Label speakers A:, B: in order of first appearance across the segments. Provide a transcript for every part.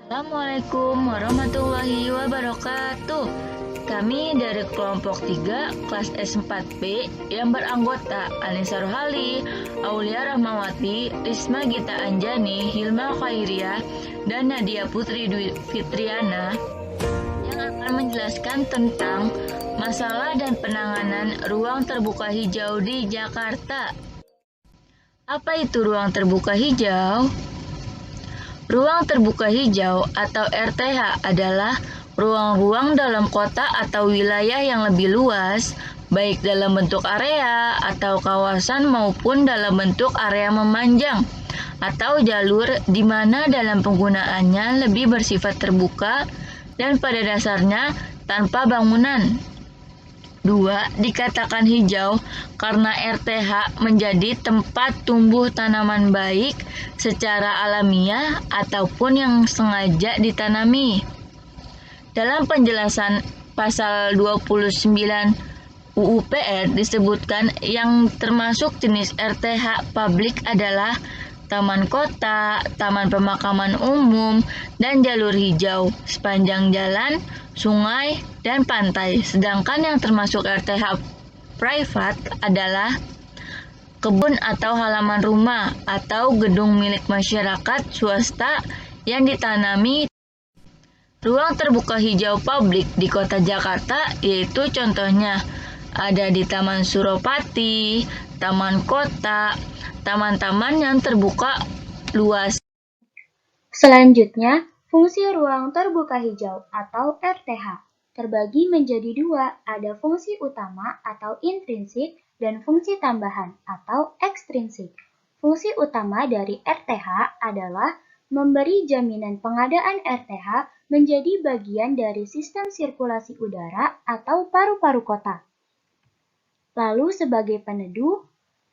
A: Assalamualaikum warahmatullahi wabarakatuh. Kami dari kelompok 3 kelas S4B yang beranggota Anissa Rohali, Aulia Rahmawati, Risma Gita Anjani, Hilma Khairia, dan Nadia Putri Dwi Fitriana yang akan menjelaskan tentang masalah dan penanganan ruang terbuka hijau di Jakarta. Apa itu ruang terbuka hijau? Ruang terbuka hijau atau RTH adalah ruang-ruang dalam kota atau wilayah yang lebih luas, baik dalam bentuk area atau kawasan maupun dalam bentuk area memanjang atau jalur di mana dalam penggunaannya lebih bersifat terbuka dan pada dasarnya tanpa bangunan. 2. Dikatakan hijau karena RTH menjadi tempat tumbuh tanaman baik secara alamiah ataupun yang sengaja ditanami. Dalam penjelasan pasal 29 UU PR disebutkan yang termasuk jenis RTH publik adalah taman kota, taman pemakaman umum, dan jalur hijau sepanjang jalan, sungai, dan pantai. Sedangkan yang termasuk RTH private adalah kebun atau halaman rumah atau gedung milik masyarakat swasta yang ditanami. Ruang terbuka hijau publik di kota Jakarta yaitu contohnya ada di Taman Suropati, Taman Kota, taman-taman yang terbuka luas.
B: Selanjutnya, fungsi ruang terbuka hijau atau RTH terbagi menjadi dua, ada fungsi utama atau intrinsik dan fungsi tambahan atau ekstrinsik. Fungsi utama dari RTH adalah memberi jaminan pengadaan RTH menjadi bagian dari sistem sirkulasi udara atau paru-paru kota. Lalu sebagai peneduh,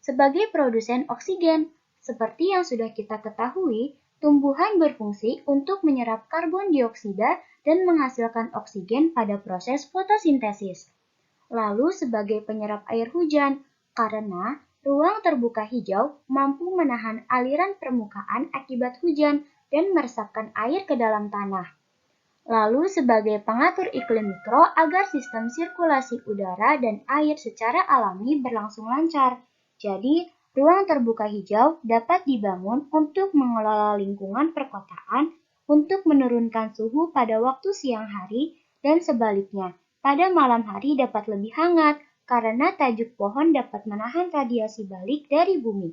B: sebagai produsen oksigen, seperti yang sudah kita ketahui, tumbuhan berfungsi untuk menyerap karbon dioksida dan menghasilkan oksigen pada proses fotosintesis. Lalu sebagai penyerap air hujan, karena ruang terbuka hijau mampu menahan aliran permukaan akibat hujan dan meresapkan air ke dalam tanah. Lalu sebagai pengatur iklim mikro agar sistem sirkulasi udara dan air secara alami berlangsung lancar. Jadi, ruang terbuka hijau dapat dibangun untuk mengelola lingkungan perkotaan, untuk menurunkan suhu pada waktu siang hari, dan sebaliknya, pada malam hari dapat lebih hangat karena tajuk pohon dapat menahan radiasi balik dari bumi.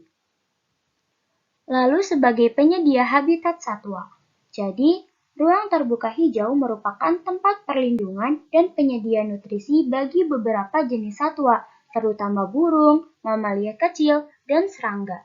B: Lalu sebagai penyedia habitat satwa. Jadi, ruang terbuka hijau merupakan tempat perlindungan dan penyedia nutrisi bagi beberapa jenis satwa, terutama burung, mamalia kecil, dan serangga.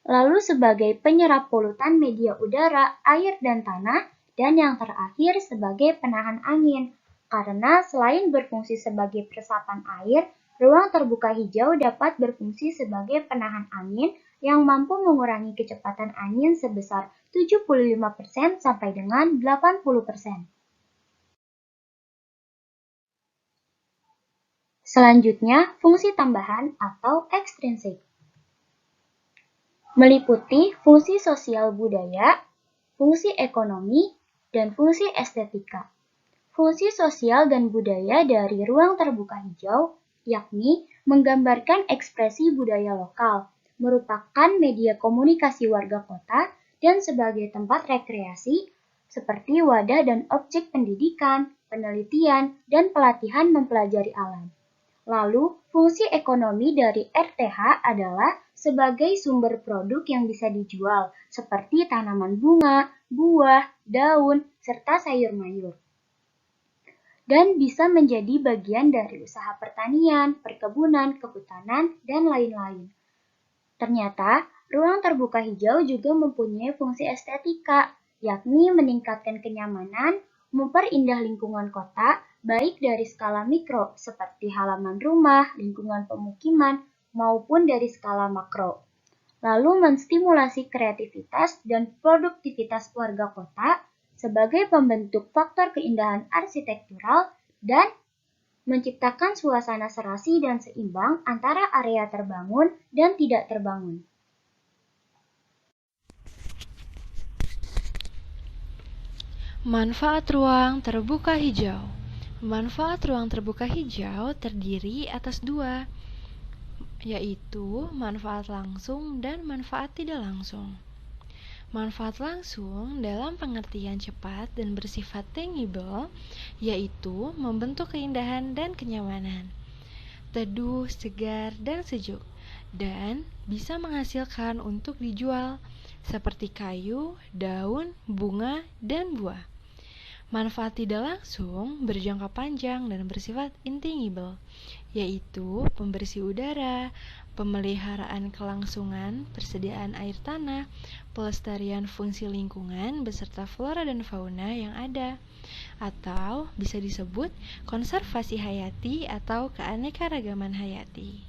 B: Lalu sebagai penyerap polutan media udara, air, dan tanah, dan yang terakhir sebagai penahan angin. Karena selain berfungsi sebagai peresapan air, ruang terbuka hijau dapat berfungsi sebagai penahan angin yang mampu mengurangi kecepatan angin sebesar 75% sampai dengan 80%. Selanjutnya, fungsi tambahan atau ekstrinsik. Meliputi fungsi sosial budaya, fungsi ekonomi, dan fungsi estetika. Fungsi sosial dan budaya dari ruang terbuka hijau, yakni menggambarkan ekspresi budaya lokal, merupakan media komunikasi warga kota, dan sebagai tempat rekreasi, seperti wadah dan objek pendidikan, penelitian, dan pelatihan mempelajari alam. Lalu, fungsi ekonomi dari RTH adalah sebagai sumber produk yang bisa dijual, seperti tanaman bunga, buah, daun, serta sayur-mayur. Dan bisa menjadi bagian dari usaha pertanian, perkebunan, kehutanan, dan lain-lain. Ternyata, ruang terbuka hijau juga mempunyai fungsi estetika, yakni meningkatkan kenyamanan, memperindah lingkungan kota, baik dari skala mikro seperti halaman rumah, lingkungan pemukiman, maupun dari skala makro. Lalu menstimulasi kreativitas dan produktivitas warga kota sebagai pembentuk faktor keindahan arsitektural dan menciptakan suasana serasi dan seimbang antara area terbangun dan tidak terbangun.
C: Manfaat ruang terbuka hijau. Manfaat ruang terbuka hijau terdiri atas dua, yaitu manfaat langsung dan manfaat tidak langsung. Manfaat langsung dalam pengertian cepat dan bersifat tangible, yaitu membentuk keindahan dan kenyamanan, teduh, segar, dan sejuk, dan bisa menghasilkan untuk dijual, seperti kayu, daun, bunga, dan buah. Manfaat tidak langsung berjangka panjang dan bersifat intangible, yaitu pembersih udara, pemeliharaan kelangsungan, persediaan air tanah, pelestarian fungsi lingkungan beserta flora dan fauna yang ada, atau bisa disebut konservasi hayati atau keanekaragaman hayati.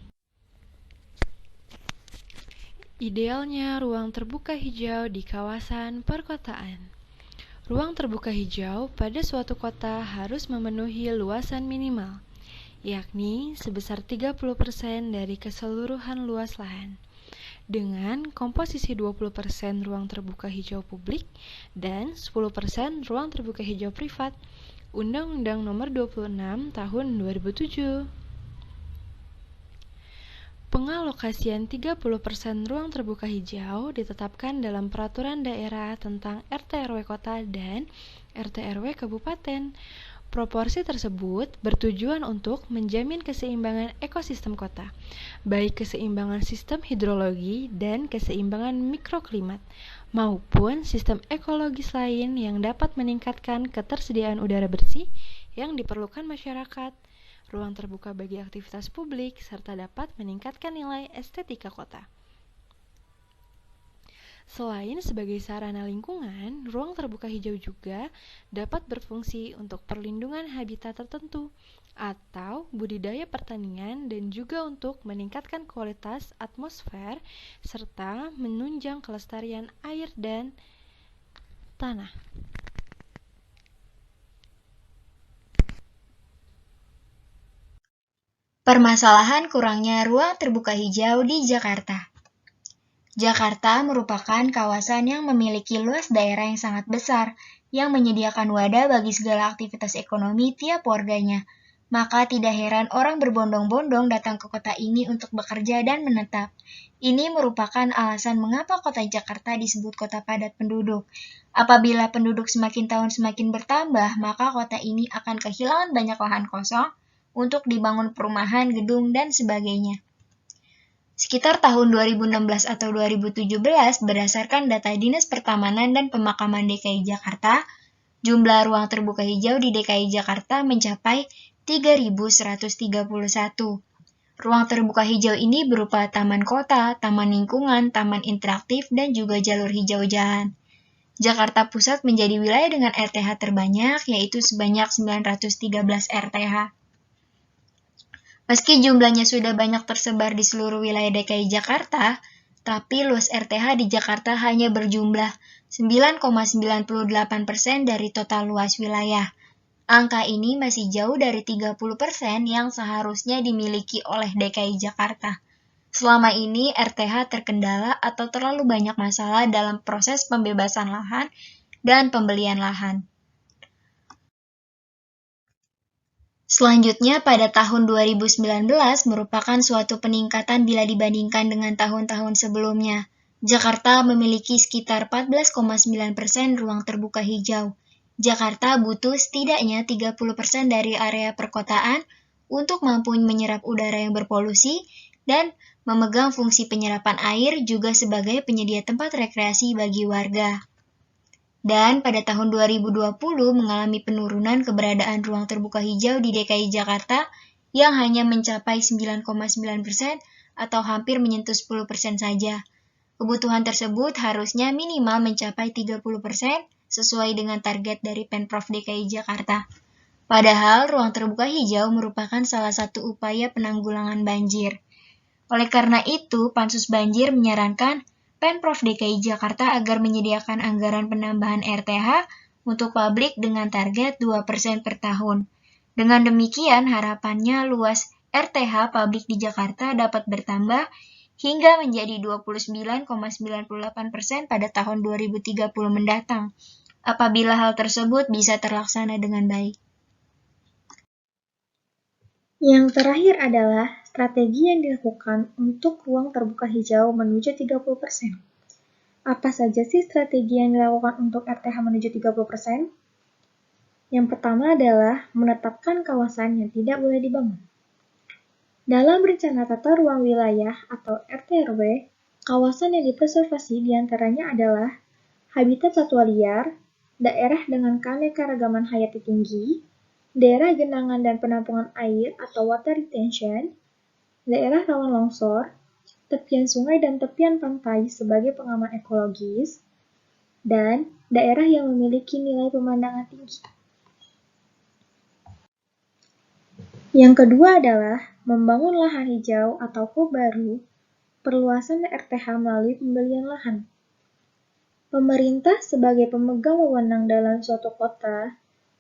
C: Idealnya ruang terbuka hijau di kawasan perkotaan. Ruang terbuka hijau pada suatu kota harus memenuhi luasan minimal, yakni sebesar 30% dari keseluruhan luas lahan, dengan komposisi 20% ruang terbuka hijau publik dan 10% ruang terbuka hijau privat. Undang-Undang Nomor 26 Tahun 2007. Pengalokasian 30% ruang terbuka hijau ditetapkan dalam Peraturan Daerah tentang RT/RW Kota dan RT/RW Kabupaten. Proporsi tersebut bertujuan untuk menjamin keseimbangan ekosistem kota, baik keseimbangan sistem hidrologi dan keseimbangan mikroklimat, maupun sistem ekologis lain yang dapat meningkatkan ketersediaan udara bersih yang diperlukan masyarakat, ruang terbuka bagi aktivitas publik, serta dapat meningkatkan nilai estetika kota. Selain sebagai sarana lingkungan, ruang terbuka hijau juga dapat berfungsi untuk perlindungan habitat tertentu atau budidaya pertanian dan juga untuk meningkatkan kualitas atmosfer serta menunjang kelestarian air dan tanah.
B: Permasalahan kurangnya ruang terbuka hijau di Jakarta. Jakarta merupakan kawasan yang memiliki luas daerah yang sangat besar, yang menyediakan wadah bagi segala aktivitas ekonomi tiap warganya. Maka tidak heran orang berbondong-bondong datang ke kota ini untuk bekerja dan menetap. Ini merupakan alasan mengapa kota Jakarta disebut kota padat penduduk. Apabila penduduk semakin tahun semakin bertambah, maka kota ini akan kehilangan banyak lahan kosong untuk dibangun perumahan, gedung, dan sebagainya. Sekitar tahun 2016 atau 2017, berdasarkan data Dinas Pertamanan dan Pemakaman DKI Jakarta, jumlah ruang terbuka hijau di DKI Jakarta mencapai 3.131. Ruang terbuka hijau ini berupa taman kota, taman lingkungan, taman interaktif, dan juga jalur hijau jalan. Jakarta Pusat menjadi wilayah dengan RTH terbanyak, yaitu sebanyak 913 RTH. Meski jumlahnya sudah banyak tersebar di seluruh wilayah DKI Jakarta, tapi luas RTH di Jakarta hanya berjumlah 9,98% dari total luas wilayah. Angka ini masih jauh dari 30% yang seharusnya dimiliki oleh DKI Jakarta. Selama ini RTH terkendala atau terlalu banyak masalah dalam proses pembebasan lahan dan pembelian lahan. Selanjutnya, pada tahun 2019 merupakan suatu peningkatan bila dibandingkan dengan tahun-tahun sebelumnya. Jakarta memiliki sekitar 14,9% ruang terbuka hijau. Jakarta butuh setidaknya 30% dari area perkotaan untuk mampu menyerap udara yang berpolusi dan memegang fungsi penyerapan air juga sebagai penyedia tempat rekreasi bagi warga. Dan pada tahun 2020 mengalami penurunan keberadaan ruang terbuka hijau di DKI Jakarta yang hanya mencapai 9,9% atau hampir menyentuh 10% saja. Kebutuhan tersebut harusnya minimal mencapai 30% sesuai dengan target dari Pemprov DKI Jakarta. Padahal ruang terbuka hijau merupakan salah satu upaya penanggulangan banjir. Oleh karena itu, Pansus Banjir menyarankan Pemprov DKI Jakarta agar menyediakan anggaran penambahan RTH untuk publik dengan target 2% per tahun. Dengan demikian, harapannya luas RTH publik di Jakarta dapat bertambah hingga menjadi 29,98% pada tahun 2030 mendatang.
D: apabila hal tersebut bisa terlaksana dengan baik.
E: Yang terakhir adalah strategi yang dilakukan untuk ruang terbuka hijau menuju 30%. Apa saja sih strategi yang dilakukan untuk RTH menuju 30%? Yang pertama adalah menetapkan kawasan yang tidak boleh dibangun. Dalam rencana tata ruang wilayah atau RT/RW, kawasan yang dipreservasi diantaranya adalah habitat satwa liar, daerah dengan keanekaragaman hayati tinggi, daerah genangan dan penampungan air atau water retention, daerah rawan longsor, tepian sungai dan tepian pantai sebagai pengaman ekologis, dan daerah yang memiliki nilai pemandangan tinggi. Yang kedua adalah membangun lahan hijau atau hub baru, perluasan RTH melalui pembelian lahan. Pemerintah sebagai pemegang wewenang dalam suatu kota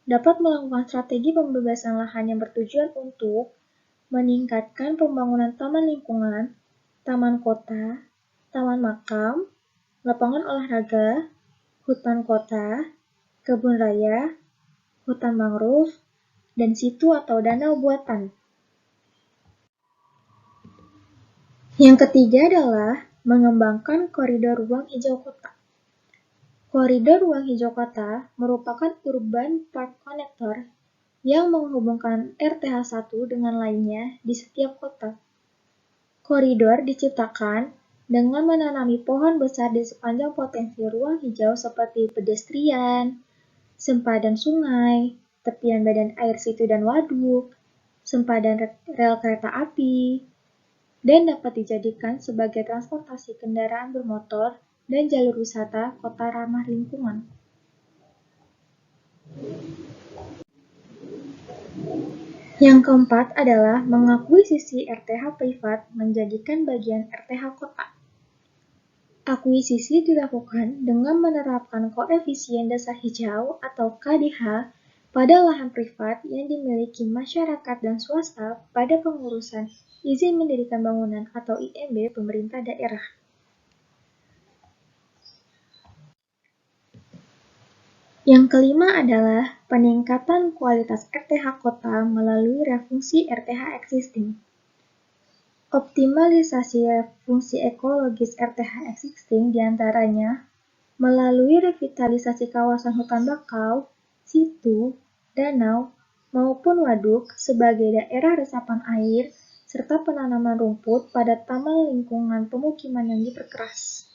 E: dapat melakukan strategi pembebasan lahan yang bertujuan untuk meningkatkan pembangunan taman lingkungan, taman kota, taman makam, lapangan olahraga, hutan kota, kebun raya, hutan mangrove, dan situ atau danau buatan. Yang ketiga adalah mengembangkan koridor ruang hijau kota. Koridor ruang hijau kota merupakan urban park connector yang menghubungkan RTH 1 dengan lainnya di setiap kota. Koridor diciptakan dengan menanami pohon besar di sepanjang potensi ruang hijau seperti pedestrian, sempadan sungai, tepian badan air situ dan waduk, sempadan rel kereta api, dan dapat dijadikan sebagai transportasi kendaraan bermotor dan jalur wisata kota ramah lingkungan. Yang keempat adalah mengakuisisi RTH privat menjadikan bagian RTH kota. Akuisisi dilakukan dengan menerapkan koefisien desa hijau atau KDH pada lahan privat yang dimiliki masyarakat dan swasta pada pengurusan izin mendirikan bangunan atau IMB pemerintah daerah. Yang kelima adalah peningkatan kualitas RTH kota melalui refungsi RTH existing. Optimalisasi fungsi ekologis RTH existing diantaranya melalui revitalisasi kawasan hutan bakau, situ, danau, maupun waduk sebagai daerah resapan air, serta penanaman rumput pada taman lingkungan pemukiman yang diperkeras.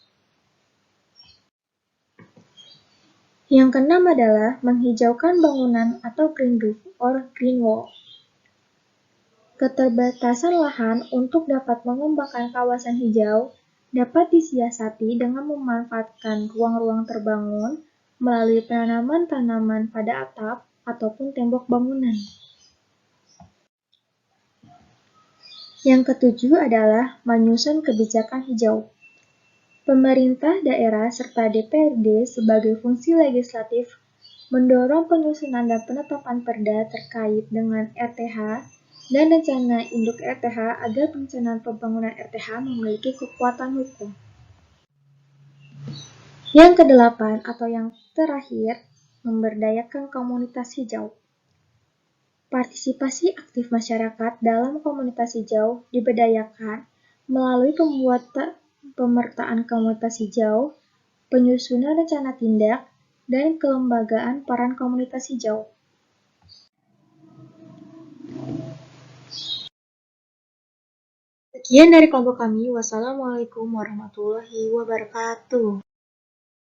E: Yang keenam adalah menghijaukan bangunan atau green roof or green wall. Keterbatasan lahan untuk dapat mengembangkan kawasan hijau dapat disiasati dengan memanfaatkan ruang-ruang terbangun melalui penanaman tanaman pada atap ataupun tembok bangunan. Yang ketujuh adalah menyusun kebijakan hijau. Pemerintah daerah serta DPRD sebagai fungsi legislatif mendorong penyusunan dan penetapan perda terkait dengan RTH dan rencana induk RTH agar perencanaan pembangunan RTH memiliki kekuatan hukum. Yang kedelapan atau yang terakhir, memberdayakan komunitas hijau. Partisipasi aktif masyarakat dalam komunitas hijau diberdayakan melalui pemertaan komunitas hijau, penyusunan rencana tindak, dan kelembagaan peran komunitas hijau. Sekian dari kelompok kami. Wassalamualaikum warahmatullahi wabarakatuh.